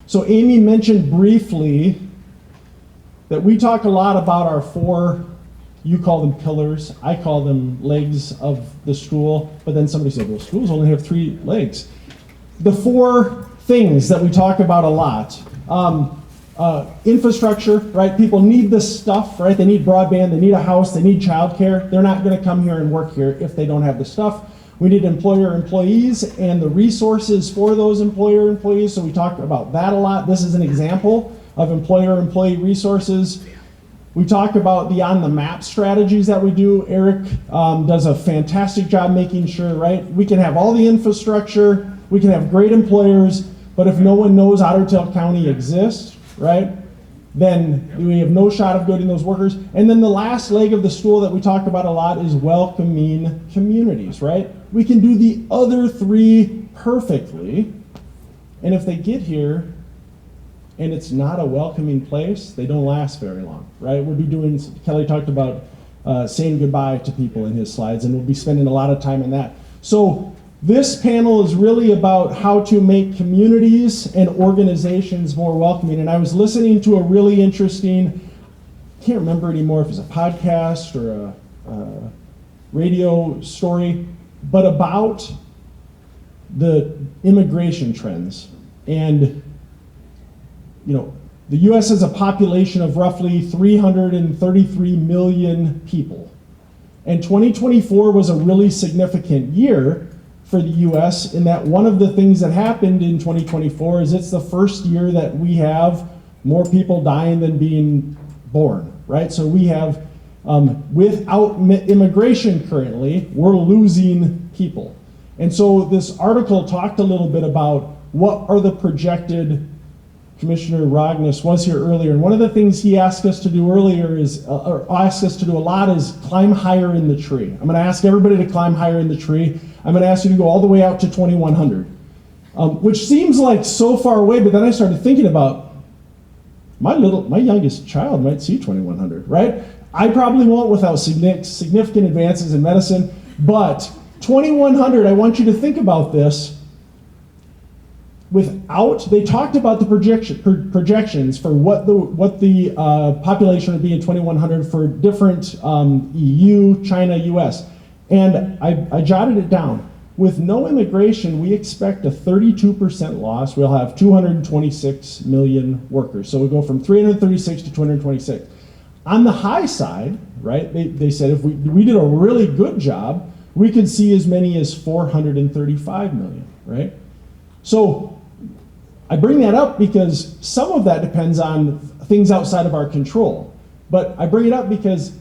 So Amy mentioned briefly that we talk a lot about our four, you call them pillars, I call them legs of the stool, but then somebody said, well, stools only have 3 legs. The 4 things that we talk about a lot. Infrastructure, right? People need this stuff, right? They need broadband, they need a house, they need childcare. They're not gonna come here and work here if they don't have the stuff. We need employees and the resources for those employees, so we talk about that a lot. This is an example of employee resources. We talk about the on-the-map strategies that we do. Eric does a fantastic job making sure, right? We can have all the infrastructure, we can have great employers, but if no one knows Otter Tail County exists, right, then we have no shot of getting those workers. And then the last leg of the stool that we talk about a lot is welcoming communities, right? We can do the other 3 perfectly, and if they get here and it's not a welcoming place, they don't last very long, right? We'll be doing, Kelly talked about saying goodbye to people in his slides, and we'll be spending a lot of time on that. So this panel is really about how to make communities and organizations more welcoming. And I was listening to a really interesting, I can't remember anymore if it's a podcast or a radio story, but about the immigration trends. And, you know, the US has a population of roughly 333 million people. And 2024 was a really significant year for the US in that one of the things that happened in 2024 is it's the first year that we have more people dying than being born, right? So we have, without immigration currently, we're losing people. And so this article talked a little bit about what are the projected, Commissioner Rognus was here earlier, and one of the things he asked us to do earlier is, or asked us to do a lot, is climb higher in the tree. I'm gonna ask everybody to climb higher in the tree. I'm gonna ask you to go all the way out to 2100, which seems like so far away, but then I started thinking about my youngest child might see 2100, right? I probably won't without significant advances in medicine, but 2100, I want you to think about this. They talked about the projections for what the population would be in 2100 for different EU, China, US. And I jotted it down. With no immigration, we expect a 32% loss. We'll have 226 million workers. So we go from 336 to 226. On the high side, right, they said if we did a really good job, we could see as many as 435 million, right? So I bring that up because some of that depends on things outside of our control. But I bring it up because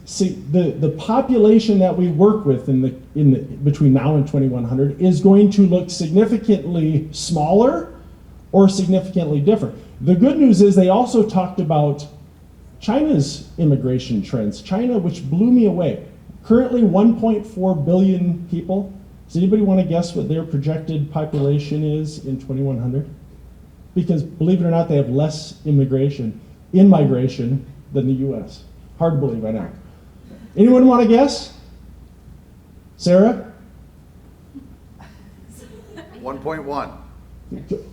the population that we work with between now and 2100 is going to look significantly smaller or significantly different. The good news is they also talked about China's immigration trends. China, which blew me away. Currently 1.4 billion people. Does anybody want to guess what their projected population is in 2100? Because believe it or not, they have less in-migration than the US. Hard to believe, I know. Anyone want to guess? Sarah? 1.1.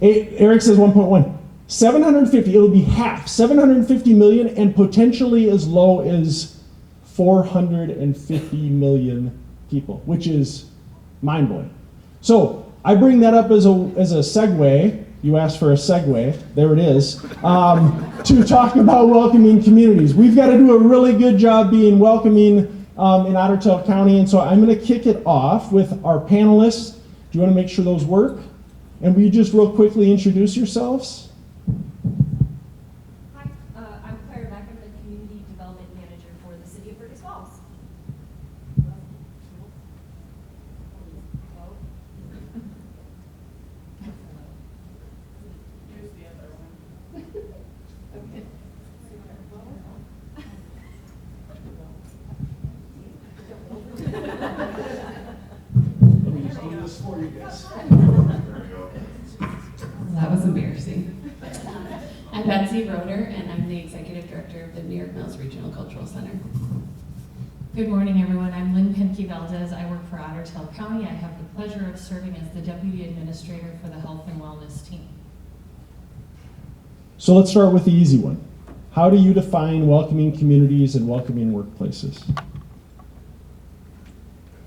Eric says 1.1. 750, it'll be half, 750 million, and potentially as low as 450 million people, which is mind-blowing. So I bring that up as a segue. You asked for a segue, there it is, to talk about welcoming communities. We've got to do a really good job being welcoming in Otter Tail County, and so I'm going to kick it off with our panelists. Do you want to make sure those work? And will you just real quickly introduce yourselves? Hi, I'm Claire Beck. I'm the Community Development Manager for the City of Fergus Falls. That was embarrassing. I'm Betsy Roeder, and I'm the Executive Director of the New York Mills Regional Cultural Center. Good morning, everyone. I'm Lynn Pimpke-Valdez. I work for Otter Tail County. I have the pleasure of serving as the Deputy Administrator for the Health and Wellness team. So let's start with the easy one. How do you define welcoming communities and welcoming workplaces?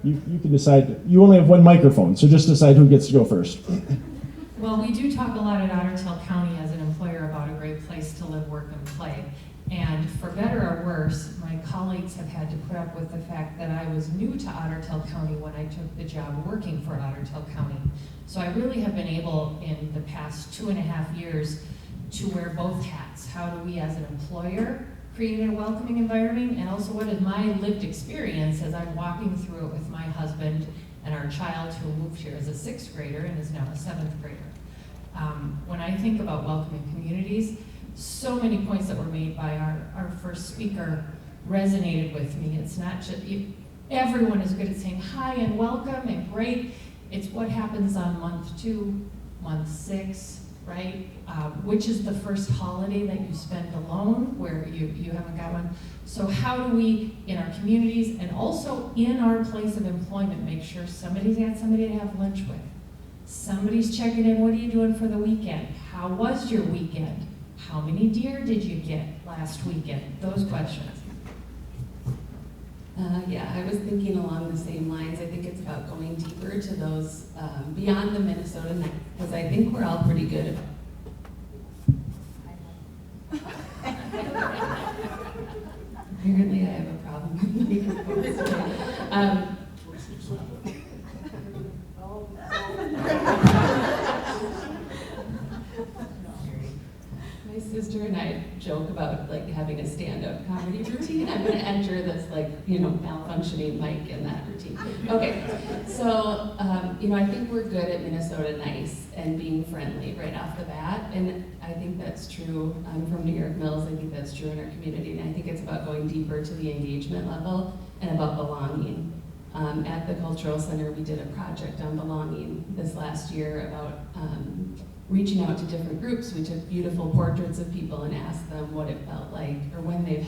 You can decide. You only have one microphone, so just decide who gets to go first. Well, we do talk a lot at Otter Tail County as an employer about a great place to live, work, and play. And for better or worse, my colleagues have had to put up with the fact that I was new to Otter Tail County when I took the job working for Otter Tail County. So I really have been able in the past 2.5 years to wear both hats. How do we as an employer create a welcoming environment, and also what is my lived experience as I'm walking through it with my husband and our child who moved here as a 6th grader and is now a 7th grader. When I think about welcoming communities, so many points that were made by our first speaker resonated with me. It's not just, everyone is good at saying hi and welcome and great. It's what happens on month 2, month 6, right? Which is the first holiday that you spend alone where you haven't got one. So how do we, in our communities and also in our place of employment, make sure somebody's got somebody to have lunch with? Somebody's checking in, what are you doing for the weekend? How was your weekend? How many deer did you get last weekend? Those questions. Yeah, I was thinking along the same lines. I think it's about going deeper to those beyond the Minnesota night, because I think we're all pretty good. Apparently, I have a problem with microphones. My sister and I joke about like having a stand-up comedy routine. I'm going to enter this malfunctioning mic in that routine. Okay, so I think we're good at Minnesota nice and being friendly right off the bat, and I think that's true. I'm from New York Mills. I think that's true in our community, and I think it's about going deeper to the engagement level and about belonging. At the Cultural Center, we did a project on belonging this last year about reaching out to different groups. We took beautiful portraits of people and asked them what it felt like or when they've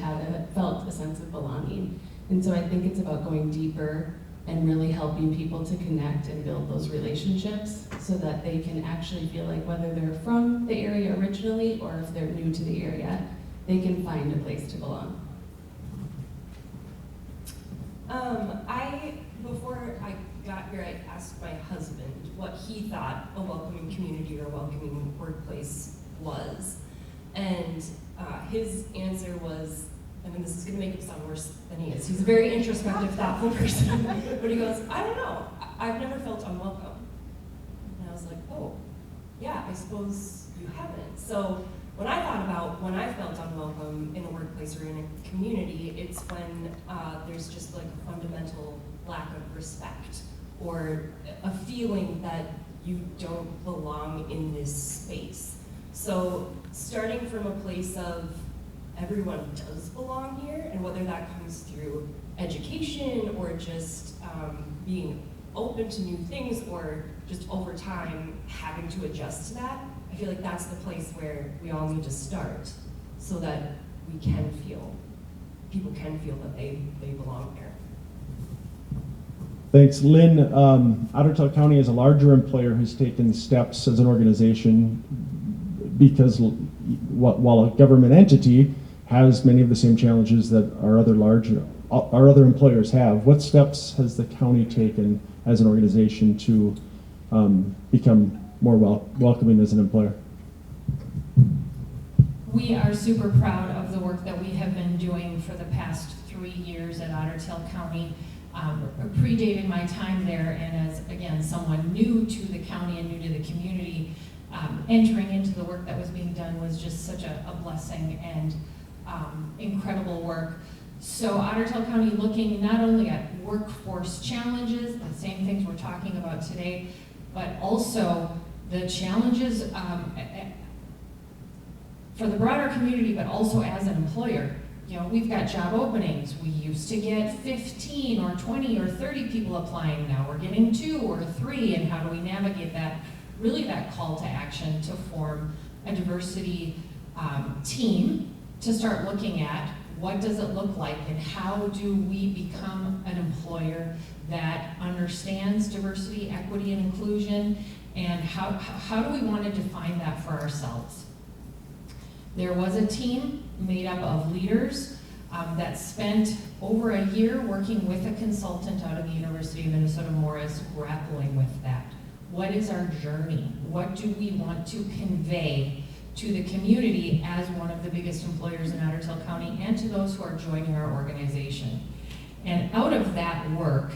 felt a sense of belonging. And so I think it's about going deeper and really helping people to connect and build those relationships so that they can actually feel like whether they're from the area originally or if they're new to the area, they can find a place to belong. Before I got here, I asked my husband what he thought a welcoming community or welcoming workplace was. And his answer was, I mean, this is gonna make him sound worse than he is. He's a very introspective, thoughtful person. But he goes, I don't know, I've never felt unwelcome. And I was like, oh, yeah, I suppose you haven't. So when I thought about when I felt unwelcome in a workplace or in a community, it's when there's just like a fundamental lack of respect or a feeling that you don't belong in this space. So starting from a place of everyone does belong here, and whether that comes through education or just being open to new things or just over time having to adjust to that, I feel like that's the place where we all need to start so that people can feel that they belong here. Thanks, Lynn. Otter Tail County as a larger employer has taken steps as an organization because while a government entity has many of the same challenges that our other employers have. What steps has the county taken as an organization to become more welcoming as an employer? We are super proud of the work that we have been doing for the past 3 years at Otter Tail County. Predated my time there, and as, again, someone new to the county and new to the community, entering into the work that was being done was just such a blessing and incredible work. So Otter Tail County looking not only at workforce challenges, the same things we're talking about today, but also the challenges for the broader community, but also as an employer. You know, we've got job openings. We used to get 15 or 20 or 30 people applying. Now we're getting 2 or 3, and how do we navigate that? Really that call to action to form a diversity team to start looking at what does it look like and how do we become an employer that understands diversity, equity, and inclusion, and how do we want to define that for ourselves? There was a team made up of leaders that spent over a year working with a consultant out of the University of Minnesota Morris, grappling with that. What is our journey? What do we want to convey to the community as one of the biggest employers in Otter Tail County and to those who are joining our organization? And out of that work,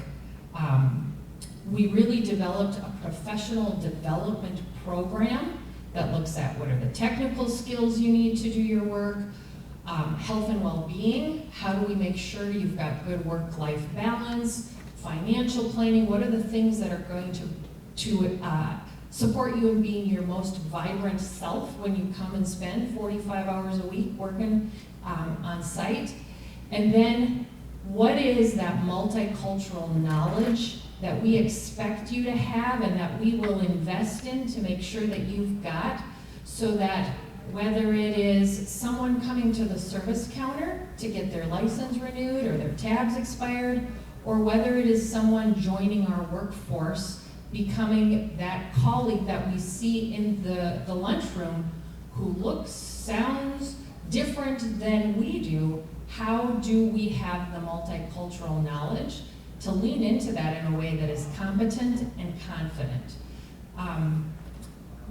we really developed a professional development program that looks at what are the technical skills you need to do your work, health and well-being, how do we make sure you've got good work-life balance, financial planning, what are the things that are going to support you in being your most vibrant self when you come and spend 45 hours a week working on site, and then what is that multicultural knowledge that we expect you to have and that we will invest in to make sure that you've got, so that whether it is someone coming to the service counter to get their license renewed or their tabs expired, or whether it is someone joining our workforce, becoming that colleague that we see in the lunchroom who looks, sounds different than we do, how do we have the multicultural knowledge to lean into that in a way that is competent and confident?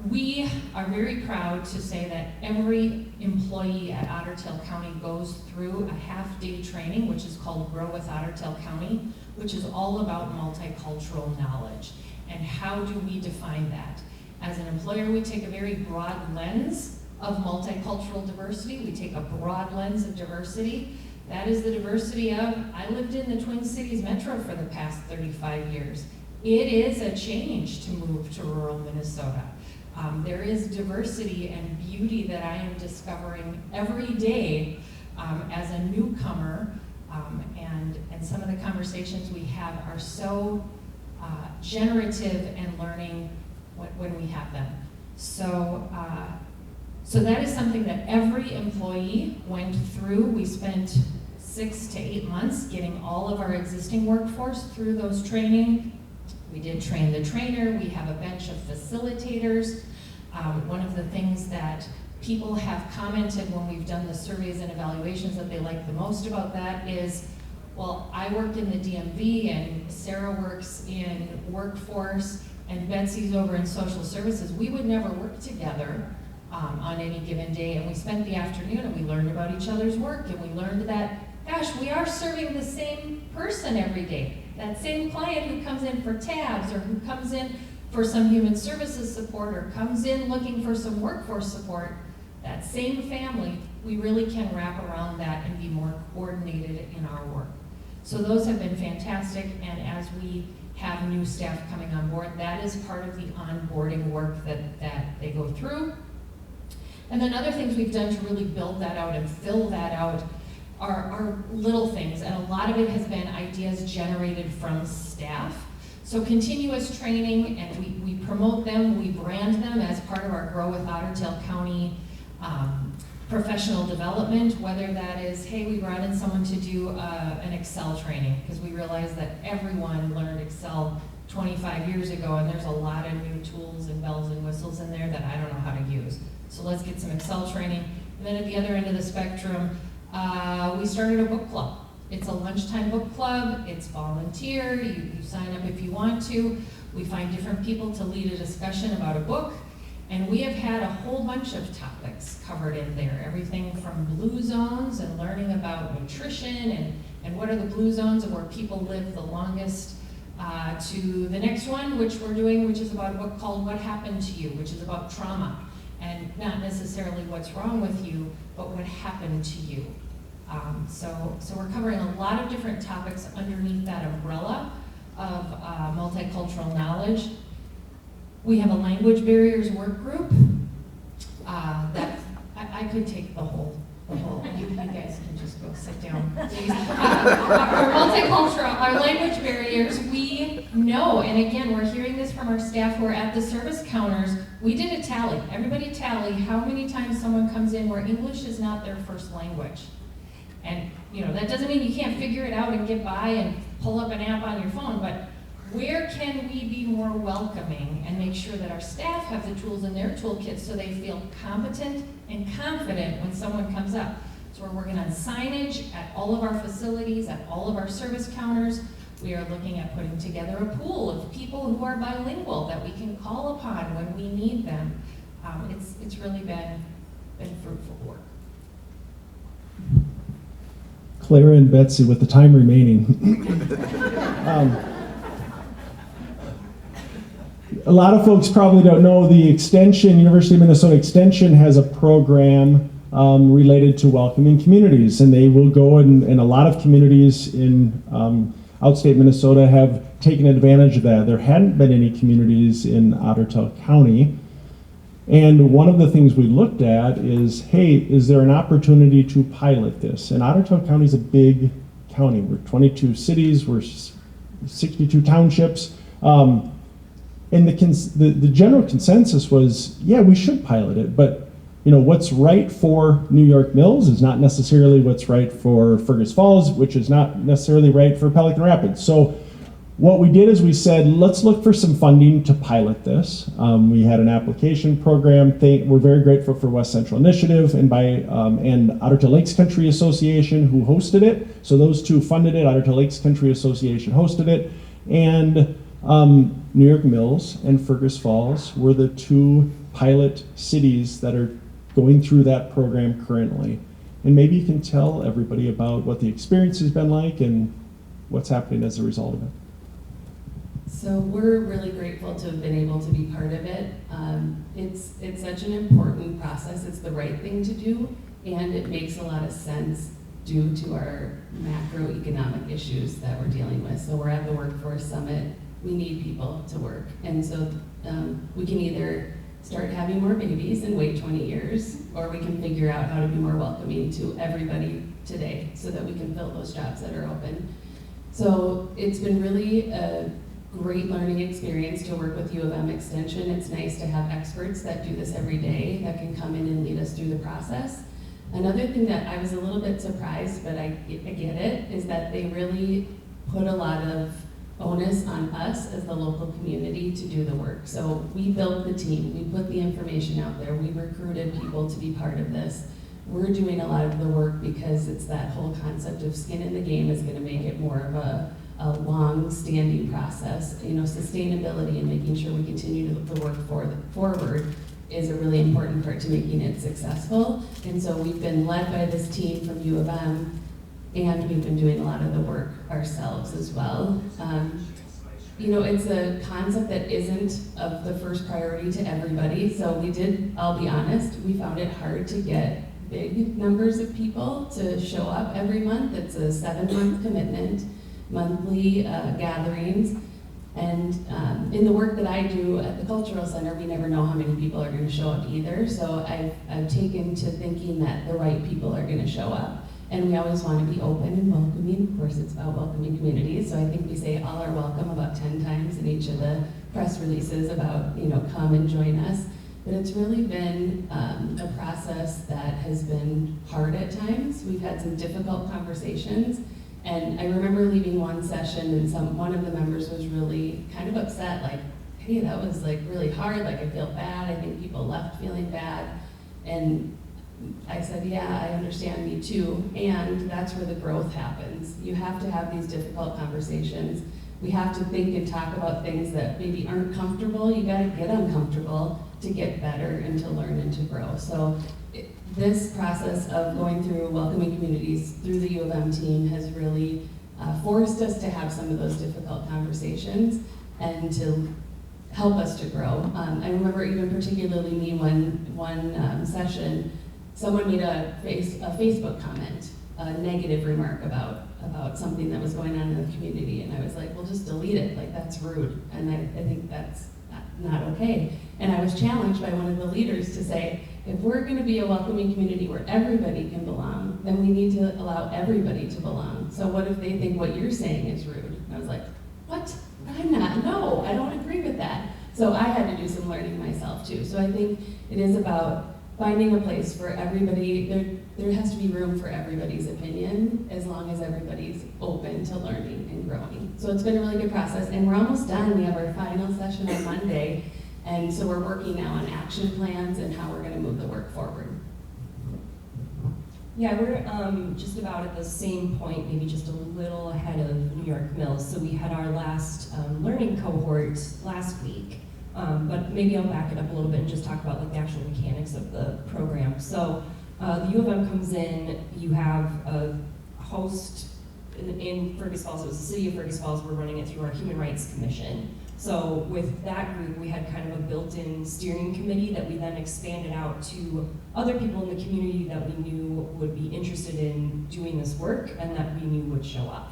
We are very proud to say that every employee at Otter Tail County goes through a half-day training, which is called Grow with Otter Tail County, which is all about multicultural knowledge. And how do we define that? As an employer, we take a very broad lens of multicultural diversity. We take a broad lens of diversity. That is the diversity of, I lived in the Twin Cities Metro for the past 35 years. It is a change to move to rural Minnesota. There is diversity and beauty that I am discovering every day as a newcomer, and some of the conversations we have are so generative and learning when we have them. So that is something that every employee went through. We spent 6 to 8 months getting all of our existing workforce through those training. We did train the trainer. We have a bench of facilitators. One of the things that people have commented when we've done the surveys and evaluations that they like the most about that is, well, I work in the DMV and Sarah works in workforce and Betsy's over in social services. We would never work together on any given day, and we spent the afternoon and we learned about each other's work, and we learned that, gosh, we are serving the same person every day. That same client who comes in for tabs or who comes in for some human services support or comes in looking for some workforce support, that same family, we really can wrap around that and be more coordinated in our work. So those have been fantastic, and as we have new staff coming on board, that is part of the onboarding work that they go through. And then other things we've done to really build that out and fill that out are little things, and a lot of it has been ideas generated from staff. So continuous training, and we promote them, we brand them as part of our Grow with Otter Tail County professional development, whether that is, hey, we brought in someone to do an Excel training, because we realized that everyone learned Excel 25 years ago, and there's a lot of new tools and bells and whistles in there that I don't know how to use. So let's get some Excel training. And then at the other end of the spectrum, we started a book club. It's a lunchtime book club. It's volunteer. You sign up if you want to. We find different people to lead a discussion about a book. And we have had a whole bunch of topics covered in there. Everything from blue zones and learning about nutrition and what are the blue zones and where people live the longest, to the next one, which we're doing, which is about a book called What Happened to You, which is about trauma. And not necessarily what's wrong with you, but what happened to you. So we're covering a lot of different topics underneath that umbrella of multicultural knowledge. We have a language barriers work group that I could take the whole, you guys can just go sit down, please. Our multicultural, our language barriers, we know, and again, we're hearing this from our staff who are at the service counters. We did a tally, everybody tally how many times someone comes in where English is not their first language. And that doesn't mean you can't figure it out and get by and pull up an app on your phone, but where can we be more welcoming and make sure that our staff have the tools in their toolkit so they feel competent and confident when someone comes up. So we're working on signage at all of our facilities, at all of our service counters. We are looking at putting together a pool of people who are bilingual that we can call upon when we need them. It's really been fruitful work. Clara and Betsy, with the time remaining. A lot of folks probably don't know the Extension, University of Minnesota Extension has a program related to welcoming communities, and they will go and a lot of communities in outstate Minnesota have taken advantage of that. There hadn't been any communities in Otter Tail County. And one of the things we looked at is, hey, is there an opportunity to pilot this? And Otter Tail County is a big county. We're 22 cities, we're 62 townships. And the general consensus was, yeah, we should pilot it, but what's right for New York Mills is not necessarily what's right for Fergus Falls, which is not necessarily right for Pelican Rapids. So what we did is we said, let's look for some funding to pilot this. We had an application program. We're very grateful for West Central Initiative and and Otter Tail Lakes Country Association, who hosted it. So those two funded it. Otter Tail Lakes Country Association hosted it. And New York Mills and Fergus Falls were the two pilot cities that are going through that program currently. And maybe you can tell everybody about what the experience has been like and what's happening as a result of it. So we're really grateful to have been able to be part of it. It's such an important process. It's the right thing to do, and it makes a lot of sense due to our macroeconomic issues that we're dealing with. So we're at the Workforce Summit. We need people to work. And so we can either start having more babies and wait 20 years, or we can figure out how to be more welcoming to everybody today so that we can fill those jobs that are open. So it's been really a great learning experience to work with U of M Extension. It's nice to have experts that do this every day that can come in and lead us through the process. Another thing that I was a little bit surprised, but I get it, is that they really put a lot of onus on us as the local community to do the work. So we built the team, we put the information out there, we recruited people to be part of this. We're doing a lot of the work because it's that whole concept of skin in the game is going to make it more of a long-standing process. Sustainability and making sure we continue the work forward is a really important part to making it successful. And so we've been led by this team from U of M, and we've been doing a lot of the work ourselves as well. It's a concept that isn't of the first priority to everybody. So I'll be honest, we found it hard to get big numbers of people to show up every month. It's a 7-month commitment, monthly gatherings. And in the work that I do at the Cultural Center, we never know how many people are going to show up either. So I've taken to thinking that the right people are going to show up. And we always want to be open and welcoming. Of course, it's about welcoming communities. So I think we say all are welcome about 10 times in each of the press releases about, come and join us. But it's really been a process that has been hard at times. We've had some difficult conversations. And I remember leaving one session and one of the members was really kind of upset, like, hey, that was like really hard, like I feel bad. I think people left feeling bad. And I said, yeah, I understand, me too. And that's where the growth happens. You have to have these difficult conversations. We have to think and talk about things that maybe aren't comfortable. You gotta get uncomfortable to get better and to learn and to grow. So this process of going through welcoming communities through the U of M team has really forced us to have some of those difficult conversations and to help us to grow. I remember even particularly me one session, someone made a Facebook comment, a negative remark about something that was going on in the community, and I was like, well, just delete it, like that's rude, and I think that's not okay. And I was challenged by one of the leaders to say, if we're going to be a welcoming community where everybody can belong, then we need to allow everybody to belong. So what if they think what you're saying is rude? And I was like, what? No, I don't agree with that. So I had to do some learning myself too. So I think it is about finding a place for everybody. There has to be room for everybody's opinion as long as everybody's open to learning and growing. So it's been a really good process, and we're almost done. We have our final session on Monday, and so we're working now on action plans and how we're going to move the work forward. Yeah, we're just about at the same point, maybe just a little ahead of New York Mills. So we had our last learning cohort last week, but maybe I'll back it up a little bit and just talk about like the actual mechanics of the program. So the U of M comes in, you have a host in Fergus Falls. It was the city of Fergus Falls. We're running it through our Human Rights Commission. So with that group, we had kind of a built-in steering committee that we then expanded out to other people in the community that we knew would be interested in doing this work and that we knew would show up.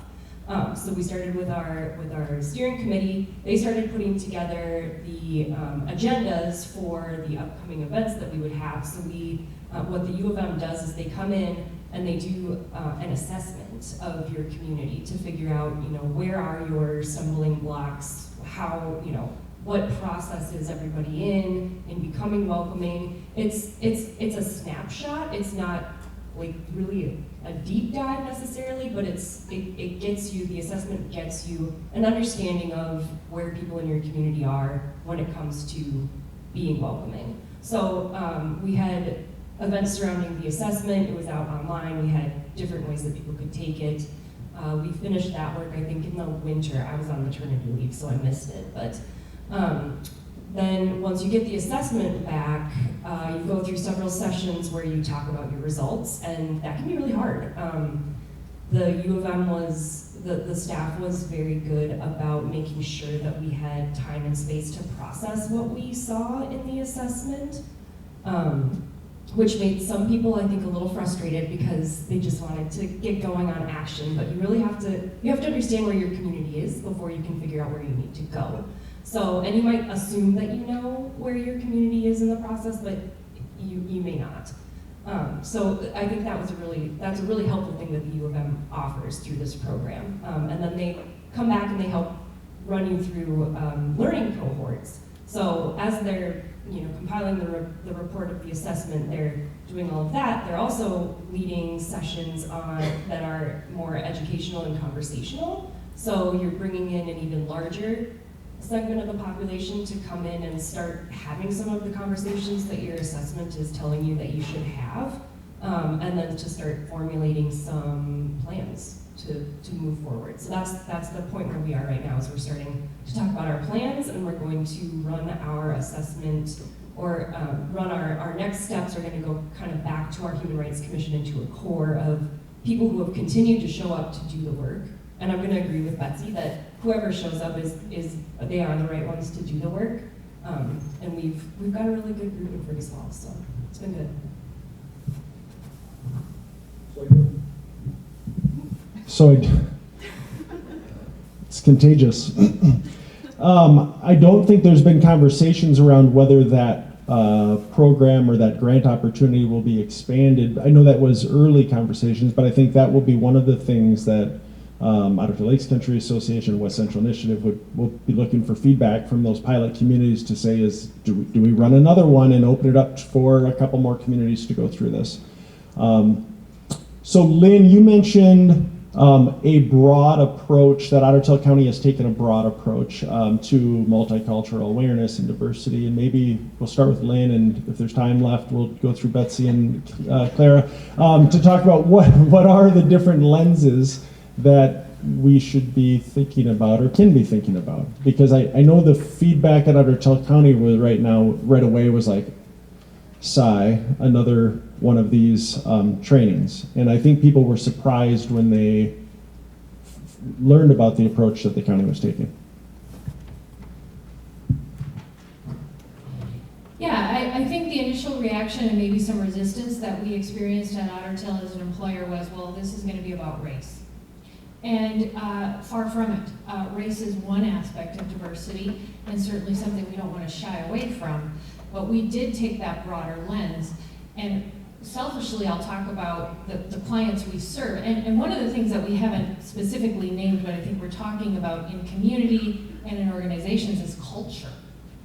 So we started with our steering committee. They started putting together the agendas for the upcoming events that we would have. So what the U of M does is they come in and they do an assessment of your community to figure out, where are your stumbling blocks, how, what process is everybody in becoming welcoming. It's a snapshot. It's not like really a deep dive necessarily, but it gets you, the assessment gets you an understanding of where people in your community are when it comes to being welcoming. So we had events surrounding the assessment. It was out online. We had different ways that people could take it. We finished that work, I think, in the winter. I was on maternity leave, so I missed it. But then once you get the assessment back, you go through several sessions where you talk about your results, and that can be really hard. The U of M the staff was very good about making sure that we had time and space to process what we saw in the assessment. Which made some people, I think, a little frustrated because they just wanted to get going on action. But you really have to understand where your community is before you can figure out where you need to go. So, and you might assume that you know where your community is in the process, but you may not. So I think that's a really helpful thing that the U of M offers through this program. And then they come back and they help run you through learning cohorts. So as they're compiling the report of the assessment, they're doing all of that. They're also leading sessions that are more educational and conversational. So you're bringing in an even larger segment of the population to come in and start having some of the conversations that your assessment is telling you that you should have, and then to start formulating some plans to move forward. So that's the point where we are right now, is we're starting to talk about our plans, and we're going to run our assessment, or run our next steps are going to go kind of back to our Human Rights Commission into a core of people who have continued to show up to do the work. And I'm going to agree with Betsy that whoever shows up they are the right ones to do the work. And we've got a really good group in Fergus Falls, so it's been good. So it's contagious. I don't think there's been conversations around whether that program or that grant opportunity will be expanded. I know that was early conversations, but I think that will be one of the things that Otter Tail Lakes Country Association, West Central Initiative will be looking for feedback from those pilot communities to say is, do we run another one and open it up for a couple more communities to go through this? So Lynn, you mentioned a broad approach, that Otter Tail County has taken a broad approach to multicultural awareness and diversity, and maybe we'll start with Lynn, and if there's time left, we'll go through Betsy and Clara to talk about what are the different lenses that we should be thinking about or can be thinking about. Because I know the feedback at Otter Tail County right away was like, sigh, another one of these trainings. And I think people were surprised when they learned about the approach that the county was taking. Yeah, I think the initial reaction and maybe some resistance that we experienced at Otter Tail as an employer was, well, this is going to be about race. And far from it. Race is one aspect of diversity, and certainly something we don't want to shy away from. But we did take that broader lens. And selfishly, I'll talk about the clients we serve. And one of the things that we haven't specifically named, but I think we're talking about in community and in organizations, is culture.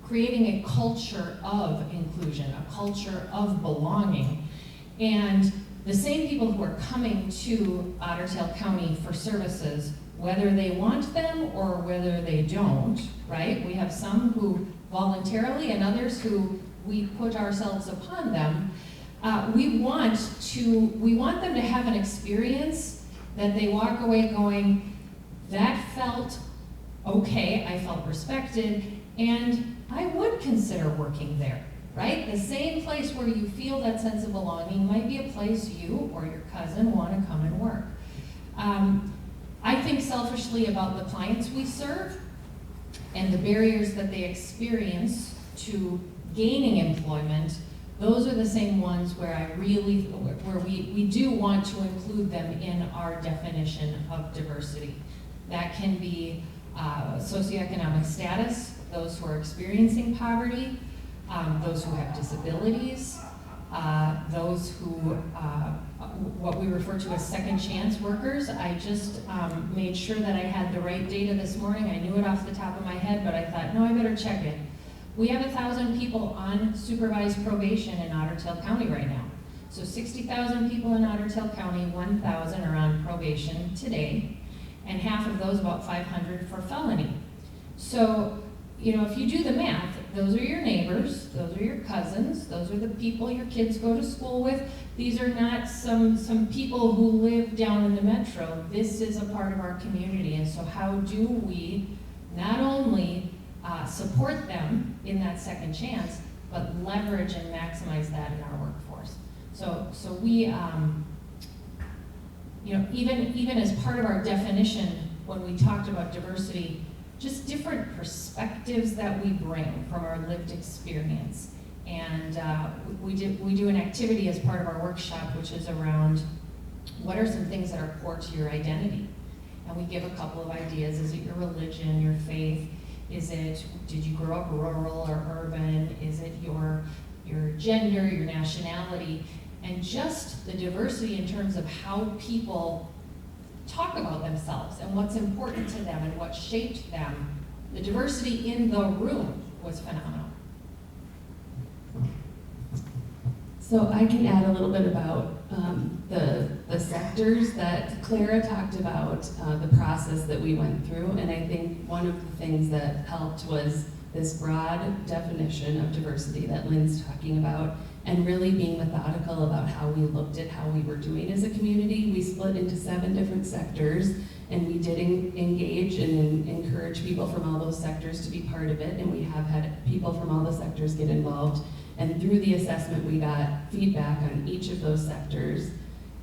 Creating a culture of inclusion, a culture of belonging. And the same people who are coming to Otter Tail County for services, whether they want them or whether they don't, right? We have some who voluntarily and others who we put ourselves upon them. we want them to have an experience that they walk away going, that felt okay, I felt respected, and I would consider working there, right? The same place where you feel that sense of belonging might be a place you or your cousin want to come and work. I think selfishly about the clients we serve and the barriers that they experience to gaining employment. Those are the same ones where we do want to include them in our definition of diversity. That can be socioeconomic status, those who are experiencing poverty, those who have disabilities, those who, what we refer to as second chance workers. I just made sure that I had the right data this morning. I knew it off the top of my head, but I thought, no, I better check it. We have 1,000 people on supervised probation in Otter Tail County right now. So 60,000 people in Otter Tail County, 1,000 are on probation today, and half of those, about 500, for felony. So, you know, if you do the math, those are your neighbors, those are your cousins, those are the people your kids go to school with. These are not some people who live down in the metro. This is a part of our community, and so how do we not only support them in that second chance, but leverage and maximize that in our workforce? So we, you know, even as part of our definition, when we talked about diversity, just different perspectives that we bring from our lived experience. And we do an activity as part of our workshop, which is around what are some things that are core to your identity? And we give a couple of ideas. Is it your religion, your faith? Is it, did you grow up rural or urban? Is it your gender, your nationality? And just the diversity in terms of how people talk about themselves and what's important to them and what shaped them. The diversity in the room was phenomenal. So I can add a little bit about the sectors that Clara talked about, the process that we went through, and I think one of the things that helped was this broad definition of diversity that Lynn's talking about, and really being methodical about how we looked at how we were doing as a community. We split into 7 different sectors, and we did engage and encourage people from all those sectors to be part of it, and we have had people from all the sectors get involved. And through the assessment, we got feedback on each of those sectors,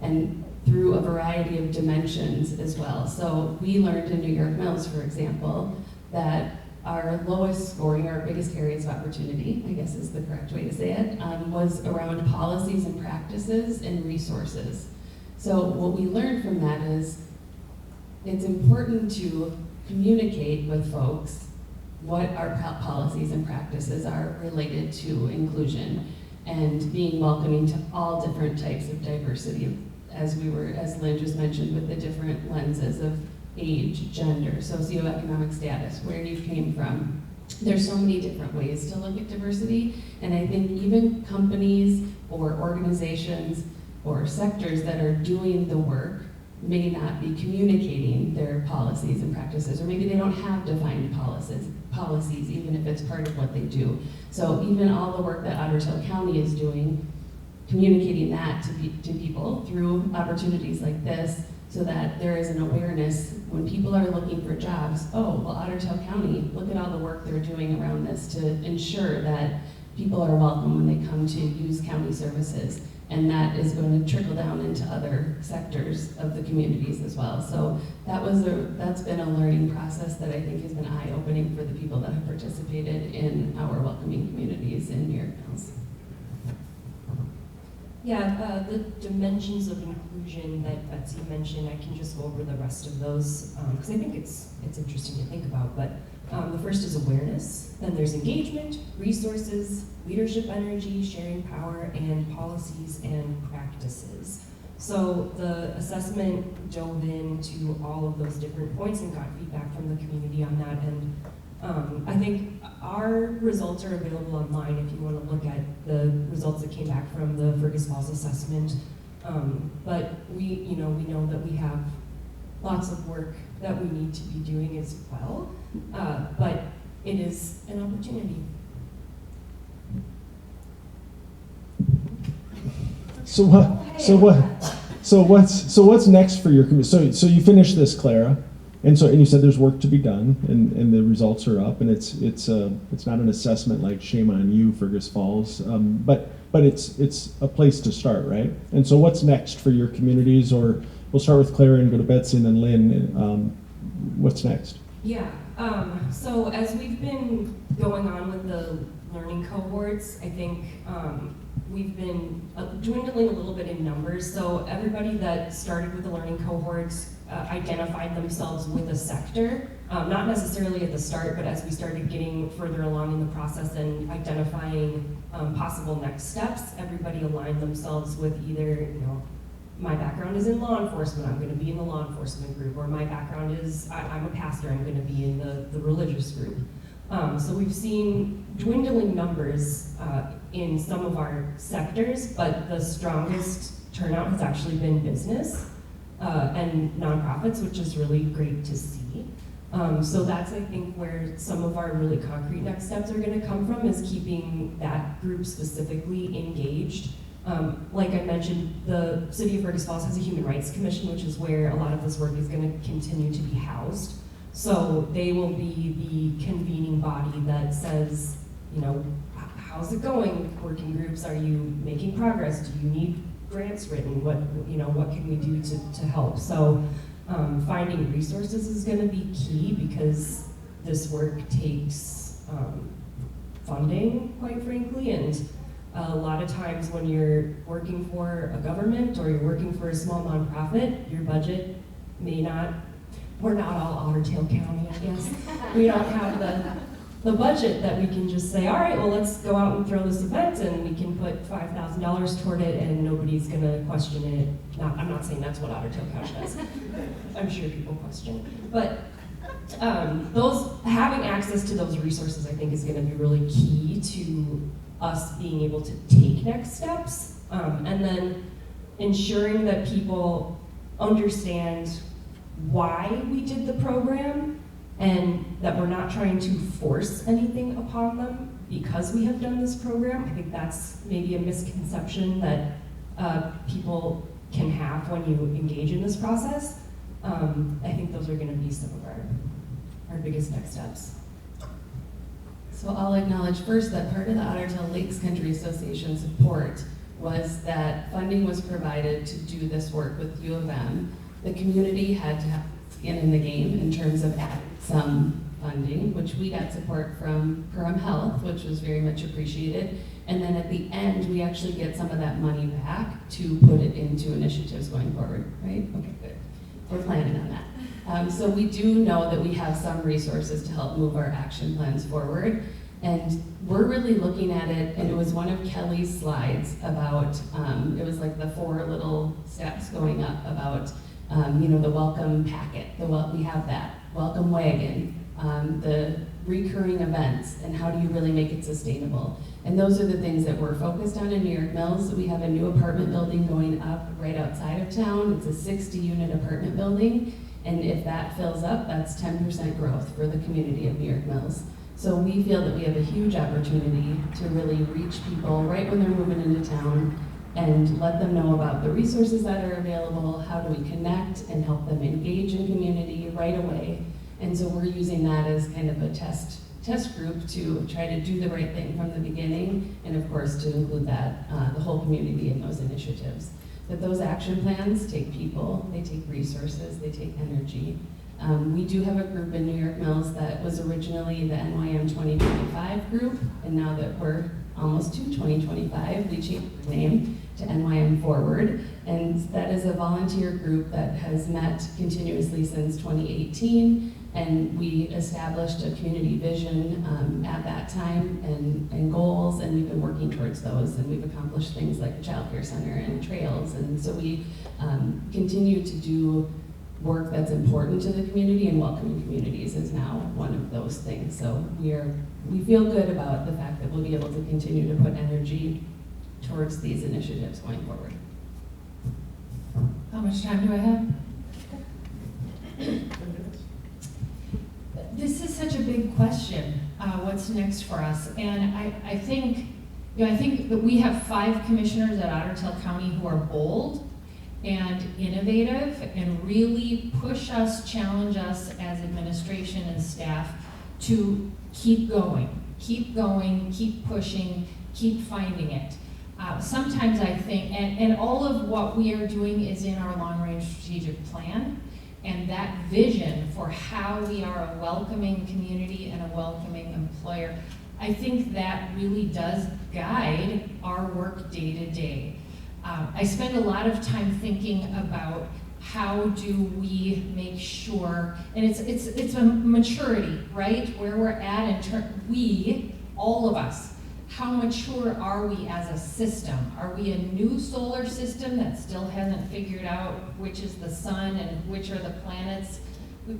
and through a variety of dimensions as well. So we learned in New York Mills, for example, that our lowest scoring, our biggest areas of opportunity, I guess is the correct way to say it, was around policies and practices and resources. So what we learned from that is it's important to communicate with folks what our policies and practices are related to inclusion and being welcoming to all different types of diversity, as Lynn just mentioned, with the different lenses of age, gender, socioeconomic status, where you came from. There's so many different ways to look at diversity, and I think even companies or organizations or sectors that are doing the work may not be communicating their policies and practices, or maybe they don't have defined policies, even if it's part of what they do. So even all the work that Otter Tail County is doing, communicating that to people through opportunities like this, so that there is an awareness when people are looking for jobs. Oh, well, Otter Tail County, look at all the work they're doing around this to ensure that people are welcome when they come to use county services. And that is going to trickle down into other sectors of the communities as well. So that's been a learning process that I think has been eye-opening for the people that have participated in our welcoming communities in New York Mills. Yeah, the dimensions of inclusion that Betsy mentioned, I can just go over the rest of those because I think it's interesting to think about. But the first is awareness, then there's engagement, resources, leadership energy, sharing power, and policies and practices. So the assessment dove into all of those different points and got feedback from the community on that. And I think our results are available online if you want to look at the results that came back from the Fergus Falls assessment. But we know that we have lots of work that we need to be doing as well. But it is an opportunity. So what's next for your community? So you finished this, Clara, and you said there's work to be done, and the results are up, and it's not an assessment like shame on you, Fergus Falls, but it's a place to start, right? And so what's next for your communities? Or we'll start with Clara and go to Betsy and then Lynn. What's next? Yeah, so as we've been going on with the learning cohorts, I think we've been dwindling a little bit in numbers. So everybody that started with the learning cohorts identified themselves with a sector, not necessarily at the start, but as we started getting further along in the process and identifying possible next steps, everybody aligned themselves with either, my background is in law enforcement, I'm going to be in the law enforcement group, or my background is, I'm a pastor, I'm going to be in the religious group. So we've seen dwindling numbers in some of our sectors, but the strongest turnout has actually been business and nonprofits, which is really great to see. So that's, I think, where some of our really concrete next steps are going to come from, is keeping that group specifically engaged. Like I mentioned, the City of Fergus Falls has a Human Rights Commission, which is where a lot of this work is going to continue to be housed. So they will be the convening body that says, how's it going, working groups? Are you making progress? Do you need grants written? What can we do to help? So finding resources is going to be key, because this work takes funding, quite frankly, and a lot of times when you're working for a government or you're working for a small nonprofit, your budget may not, we're not all Otter Tail County, I guess. We don't have the budget that we can just say, all right, well, let's go out and throw this event, and we can put $5,000 toward it and nobody's gonna question it. I'm not saying that's what Otter Tail County does. I'm sure people question it. But having access to those resources, I think, is gonna be really key to us being able to take next steps, and then ensuring that people understand why we did the program, and that we're not trying to force anything upon them because we have done this program. I think that's maybe a misconception that people can have when you engage in this process. I think those are going to be some of our biggest next steps. So I'll acknowledge first that part of the Otter Tail Lakes Country Association support was that funding was provided to do this work with U of M. The community had to have skin in the game in terms of adding some funding, which we got support from Perham Health, which was very much appreciated. And then at the end, we actually get some of that money back to put it into initiatives going forward, right? Okay, good. We're planning on that. So we do know that we have some resources to help move our action plans forward. And we're really looking at it, and it was one of Kelly's slides about, it was like the 4 little steps going up about, the welcome packet, we have that, welcome wagon, the recurring events, and how do you really make it sustainable? And those are the things that we're focused on in New York Mills. We have a new apartment building going up right outside of town. It's a 60-unit apartment building. And if that fills up, that's 10% growth for the community of New York Mills. So we feel that we have a huge opportunity to really reach people right when they're moving into town and let them know about the resources that are available, how do we connect and help them engage in community right away. And so we're using that as kind of a test group to try to do the right thing from the beginning, and of course to include that, the whole community in those initiatives. But those action plans take people, they take resources, they take energy. We do have a group in New York Mills that was originally the NYM 2025 group, and now that we're almost to 2025, we changed the name to NYM Forward, and that is a volunteer group that has met continuously since 2018, and we established a community vision at that time and goals, and we've been working towards those, and we've accomplished things like the child care center and trails, and so we continue to do work that's important to the community, and welcoming communities is now one of those things. So we feel good about the fact that we'll be able to continue to put energy towards these initiatives going forward. How much time do I have? This is such a big question, what's next for us? And I think I think that we have 5 commissioners at Otter Tail County who are bold and innovative and really push us, challenge us as administration and staff to keep going, keep pushing, keep finding it. Sometimes I think, and all of what we are doing is in our long-range strategic plan, and that vision for how we are a welcoming community and a welcoming employer, I think that really does guide our work day to day. I spend a lot of time thinking about how do we make sure, and it's a maturity, right? Where we're at we, all of us, how mature are we as a system? Are we a new solar system that still hasn't figured out which is the sun and which are the planets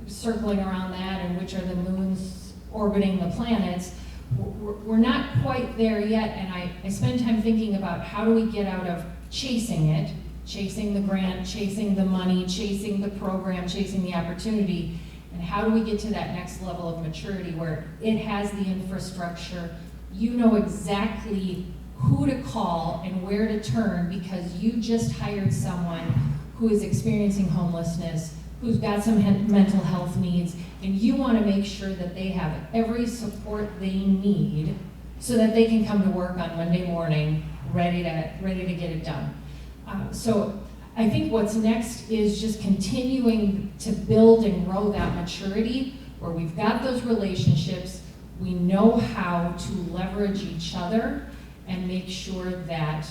circling around that and which are the moons orbiting the planets? We're not quite there yet, and I spend time thinking about how do we get out of chasing it, chasing the grant, chasing the money, chasing the program, chasing the opportunity, and how do we get to that next level of maturity where it has the infrastructure, you know exactly who to call and where to turn because you just hired someone who is experiencing homelessness, who's got some mental health needs, and you want to make sure that they have every support they need so that they can come to work on Monday morning ready to get it done. So I think what's next is just continuing to build and grow that maturity where we've got those relationships, we know how to leverage each other and make sure that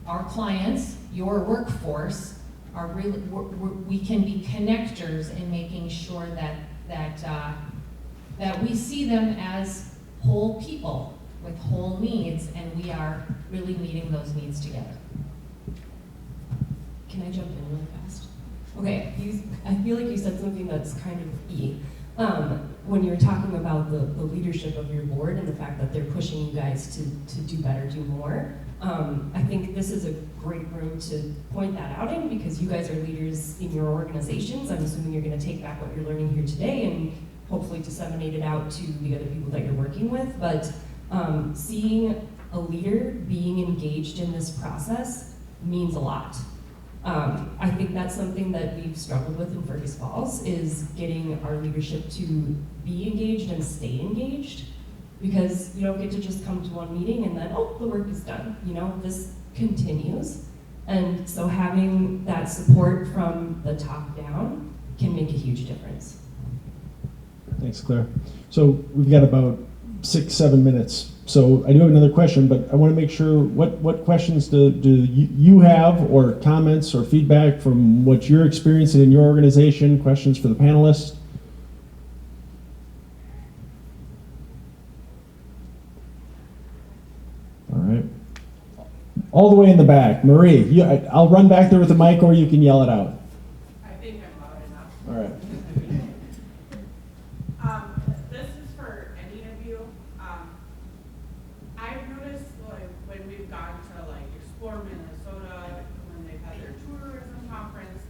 our clients, your workforce, are really, we can be connectors in making sure that we see them as whole people with whole needs, and we are really meeting those needs together. Can I jump in really fast? Okay, I feel like you said something that's kind of key. When you're talking about the leadership of your board and the fact that they're pushing you guys to do better, do more, I think this is a great room to point that out in because you guys are leaders in your organizations. I'm assuming you're going to take back what you're learning here today and hopefully disseminate it out to the other people that you're working with. But seeing a leader being engaged in this process means a lot. I think that's something that we've struggled with in Fergus Falls is getting our leadership to be engaged and stay engaged because you don't get to just come to one meeting and then, oh, the work is done. You know, this continues. And so having that support from the top down can make a huge difference. Thanks, Claire. So we've got about 6-7 minutes. So I do have another question, but I want to make sure, what questions do you have or comments or feedback from what you're experiencing in your organization, questions for the panelists? All right. All the way in the back. Marie, I'll run back there with the mic or you can yell it out. I think I'm loud enough. All right. This is for any of you. I've noticed like when we've gone to like Explore Minnesota, when they've had their tourism conference,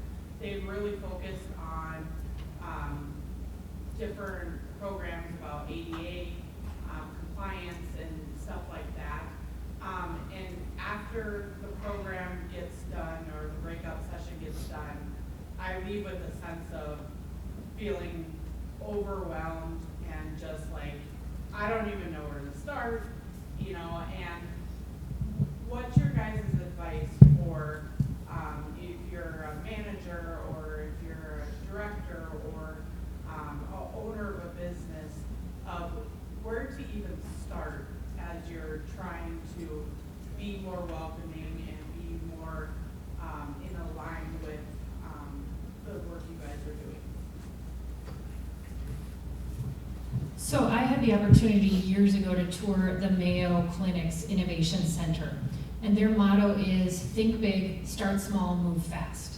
they've really focused on different programs about ADA compliance and stuff like that. And after the program gets done or the breakout session gets done, I leave with a sense of feeling overwhelmed and just like, I don't even know where to start, you know, and what's your guys' advice for if you're a manager or if you're a director or an owner of a business of where to even start as you're trying to be more welcoming and be more in line with the work you guys are doing? So I had the opportunity years ago to tour the Mayo Clinic's Innovation Center. And their motto is think big, start small, move fast.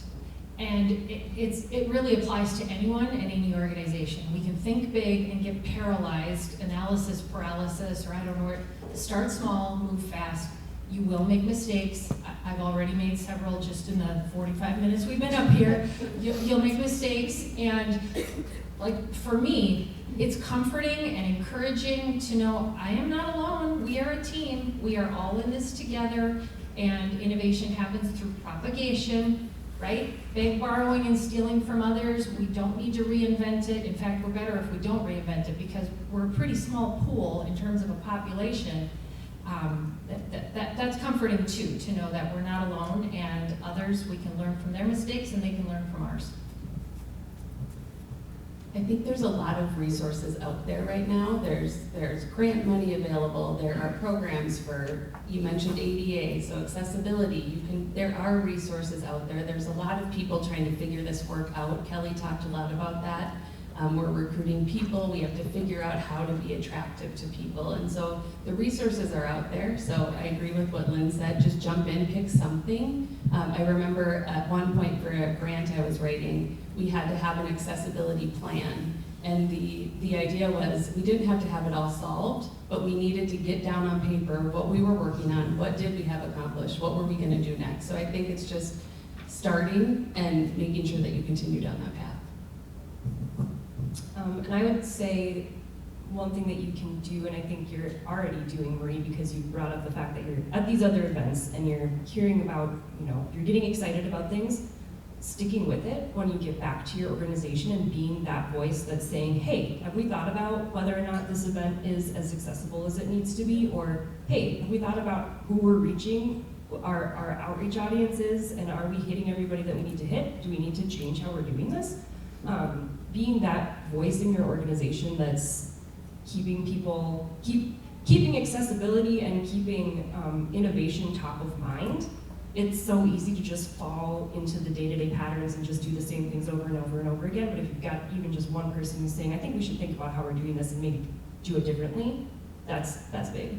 And it really applies to anyone and any organization. We can think big and get paralyzed, analysis paralysis, or I don't know where. Start small, move fast. You will make mistakes. I've already made several just in the 45 minutes we've been up here. You'll make mistakes, and like for me, it's comforting and encouraging to know I am not alone. We are a team. We are all in this together, and innovation happens through propagation, right? Big borrowing and stealing from others. We don't need to reinvent it. In fact, we're better if we don't reinvent it because we're a pretty small pool in terms of a population. That's comforting too, to know that we're not alone, and others, we can learn from their mistakes and they can learn from ours. I think there's a lot of resources out there right now. There's grant money available. There are programs for, you mentioned ADA, so accessibility. There are resources out there. There's a lot of people trying to figure this work out. Kelly talked a lot about that. We're recruiting people. We have to figure out how to be attractive to people. And so the resources are out there. So I agree with what Lynn said. Just jump in, pick something. I remember at one point for a grant I was writing, we had to have an accessibility plan. And the idea was we didn't have to have it all solved, but we needed to get down on paper what we were working on, what did we have accomplished, what were we going to do next. So I think it's just starting and making sure that you continue down that path. And I would say one thing that you can do, and I think you're already doing, Marie, because you brought up the fact that you're at these other events and you're hearing about, you're getting excited about things, sticking with it when you get back to your organization and being that voice that's saying, hey, have we thought about whether or not this event is as accessible as it needs to be? Or, hey, have we thought about who we're reaching, our outreach audiences, and are we hitting everybody that we need to hit? Do we need to change how we're doing this? Being that voice in your organization that's keeping people, keeping accessibility and keeping innovation top of mind. It's so easy to just fall into the day-to-day patterns and just do the same things over and over and over again. But if you've got even just one person who's saying, I think we should think about how we're doing this and maybe do it differently, that's big.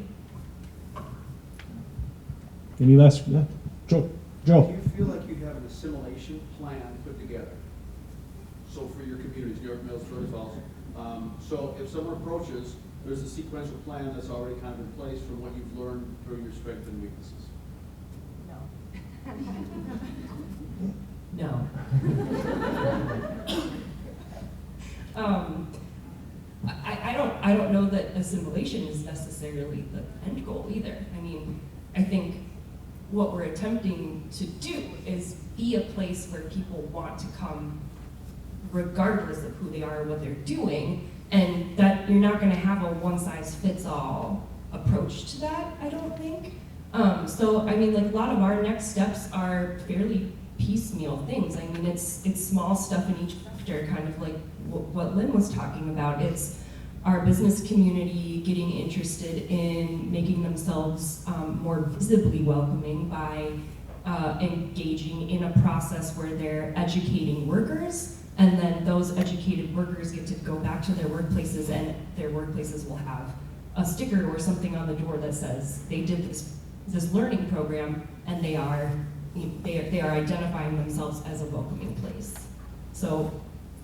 Any last, yeah, Joe? Do you feel like you have an assimilation plan put together? So for your communities, New York, Mills, Shirley Falls. So if someone approaches, there's a sequential plan that's already kind of in place from what you've learned through your strengths and weaknesses. No. I don't know that assimilation is necessarily the end goal either. I mean, I think what we're attempting to do is be a place where people want to come regardless of who they are or what they're doing, and that you're not going to have a one-size-fits-all approach to that, I don't think. So, I mean, like a lot of our next steps are fairly piecemeal things. I mean, it's small stuff in each chapter, kind of like what Lynn was talking about. It's our business community getting interested in making themselves more visibly welcoming by engaging in a process where they're educating workers, and then those educated workers get to go back to their workplaces, and their workplaces will have a sticker or something on the door that says they did this learning program, and they are identifying themselves as a welcoming place. So,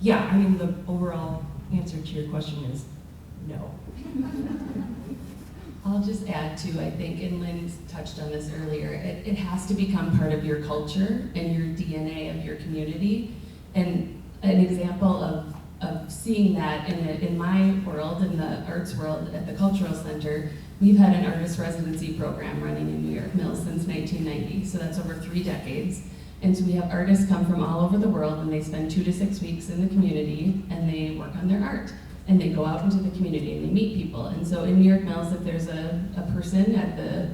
yeah, I mean, the overall answer to your question is no. I'll just add too, I think, and Lynn touched on this earlier, it has to become part of your culture and your DNA of your community. And an example of seeing that in my world, in the arts world, at the Cultural Center, we've had an artist residency program running in New York Mills since 1990, so that's over 3 decades. And so we have artists come from all over the world, and they spend 2 to 6 weeks in the community, and they work on their art. And they go out into the community and they meet people. And so in New York Mills, if there's a person at the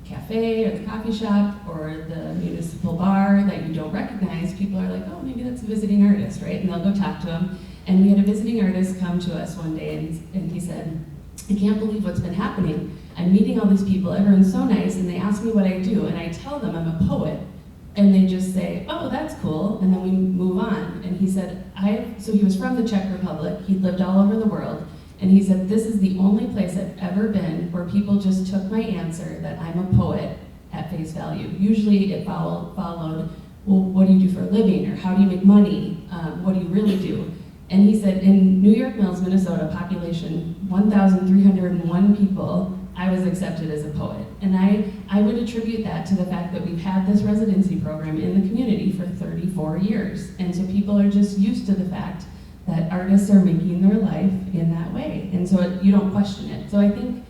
cafe or the coffee shop or the municipal bar that you don't recognize, people are like, oh, maybe that's a visiting artist, right? And they'll go talk to them. And we had a visiting artist come to us one day, and he said, I can't believe what's been happening. I'm meeting all these people, everyone's so nice, and they ask me what I do, and I tell them I'm a poet. And they just say, oh, that's cool, and then we move on. And he said, so he was from the Czech Republic, he'd lived all over the world, and he said, this is the only place I've ever been where people just took my answer that I'm a poet at face value. Usually it followed, well, what do you do for a living, or how do you make money, what do you really do? And he said, in New York Mills, Minnesota, population 1,301 people, I was accepted as a poet. And I would attribute that to the fact that we've had this residency program in the community for 34 years. And so people are just used to the fact that artists are making their life in that way. And so you don't question it. So I think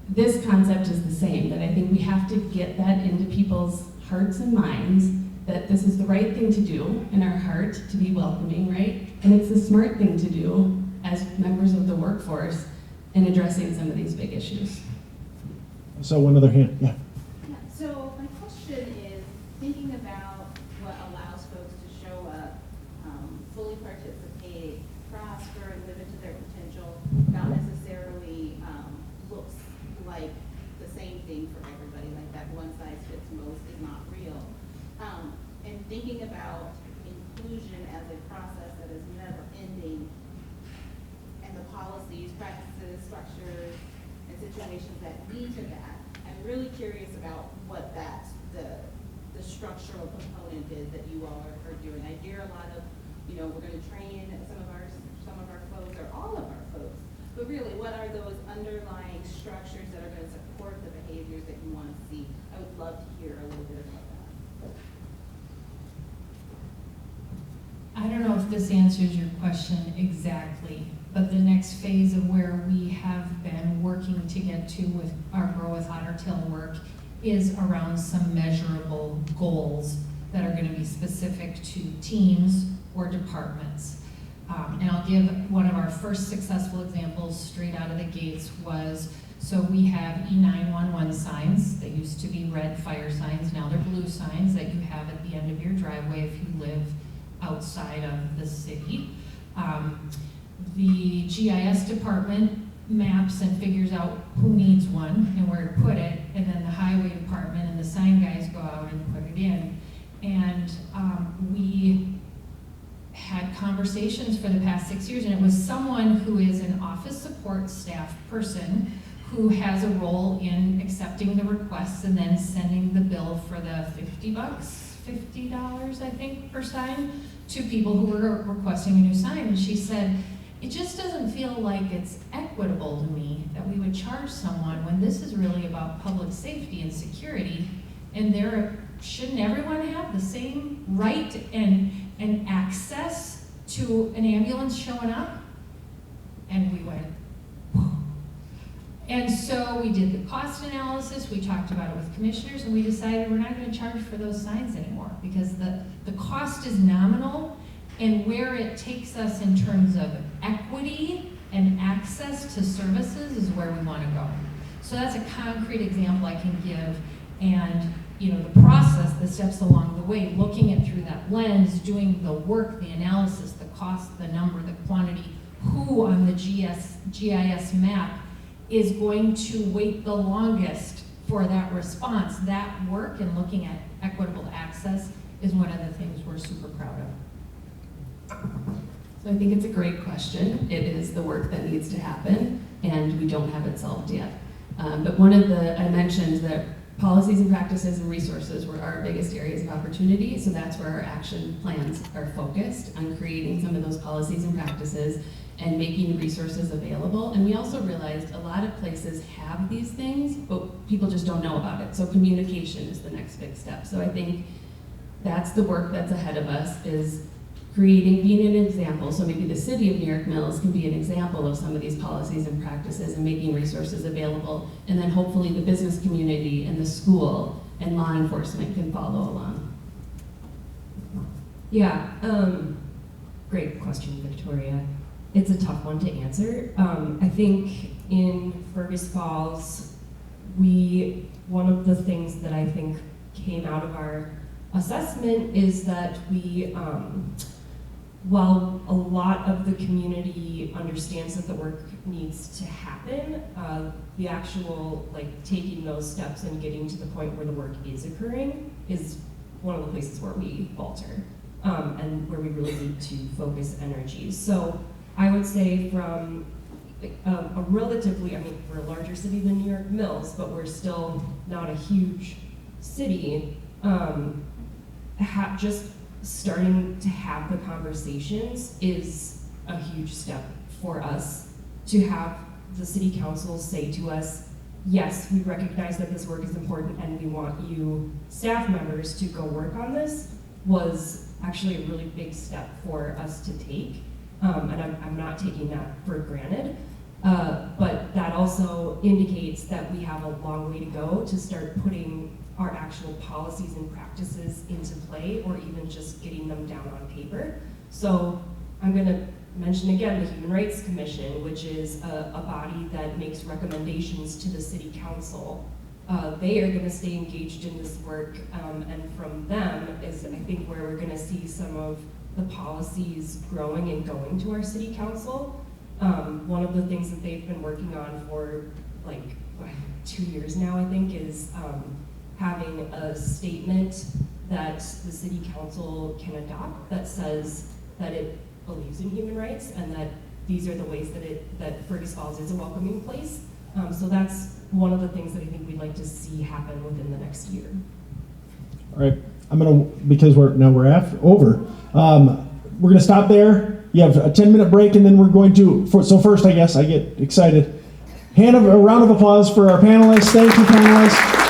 this concept is the same, that I think we have to get that into people's hearts and minds, that this is the right thing to do in our heart, to be welcoming, right? And it's the smart thing to do as members of the workforce in addressing some of these big issues. So one other hand, yeah. Yeah, so my question is, thinking about what allows folks to show up, fully participate, prosper, and live into their potential, not necessarily looks like the same thing for everybody, like that one size fits most is not real. And thinking about inclusion as a process that is never ending, and the policies, practices, structures, and situations that lead to that, I'm really curious about what the structural component is that you all are doing. I hear a lot of, we're going to train some of our folks or all of our folks, but really, what are those underlying structures that are going to support the behaviors that you want to see? I would love to hear a little bit about that. I don't know if this answers your question exactly, but the next phase of where we have been working to get to with our Grow with Otter Tail work is around some measurable goals that are going to be specific to teams or departments. And I'll give one of our first successful examples straight out of the gates was, so we have E911 signs. They used to be red fire signs, now they're blue signs that you have at the end of your driveway if you live outside of the city. The GIS department maps and figures out who needs one and where to put it, and then the highway department and the sign guys go out and put it in. And we had conversations for the past 6 years, and it was someone who is an office support staff person who has a role in accepting the requests and then sending the bill for the $50, I think, per sign to people who were requesting a new sign. And she said, it just doesn't feel like it's equitable to me that we would charge someone when this is really about public safety and security, and shouldn't everyone have the same right and access to an ambulance showing up? And we went, whew. And so we did the cost analysis, we talked about it with commissioners, and we decided we're not going to charge for those signs anymore because the cost is nominal, and where it takes us in terms of equity and access to services is where we want to go. So that's a concrete example I can give, and the process, the steps along the way, looking at through that lens, doing the work, the analysis, the cost, the number, the quantity, who on the GIS map is going to wait the longest for that response. That work and looking at equitable access is one of the things we're super proud of. So I think it's a great question. It is the work that needs to happen, and we don't have it solved yet. But I mentioned that policies and practices and resources were our biggest areas of opportunity, so that's where our action plans are focused, on creating some of those policies and practices and making resources available. And we also realized a lot of places have these things, but people just don't know about it. So communication is the next big step. So I think that's the work that's ahead of us, is being an example. So maybe the city of New York Mills can be an example of some of these policies and practices and making resources available. And then hopefully the business community and the school and law enforcement can follow along. Yeah, great question, Victoria. It's a tough one to answer. I think in Fergus Falls, one of the things that I think came out of our assessment is that while a lot of the community understands that the work needs to happen, the actual taking those steps and getting to the point where the work is occurring is one of the places where we falter, and where we really need to focus energies. So I would say from a relatively, we're a larger city than New York Mills, but we're still not a huge city, just starting to have the conversations is a huge step for us. To have the city council say to us, yes, we recognize that this work is important and we want you staff members to go work on this, was actually a really big step for us to take. and I'm not taking that for granted. But that also indicates that we have a long way to go to start putting our actual policies and practices into play, or even just getting them down on paper. So I'm going to mention again the Human Rights Commission, which is a body that makes recommendations to the City Council. They are going to stay engaged in this work, and from them is, I think, where we're going to see some of the policies growing and going to our City Council. One of the things that they've been working on for like 2 years now, I think, is having a statement that the City Council can adopt that says that it believes in human rights and that these are the ways that Fergus Falls is a welcoming place. So that's one of the things that I think we'd like to see happen within the next year. All right, because we're over. We're gonna stop there. You have a 10-minute break, and then we're going to. So first, I guess I get excited. A round of applause for our panelists. Thank you, panelists.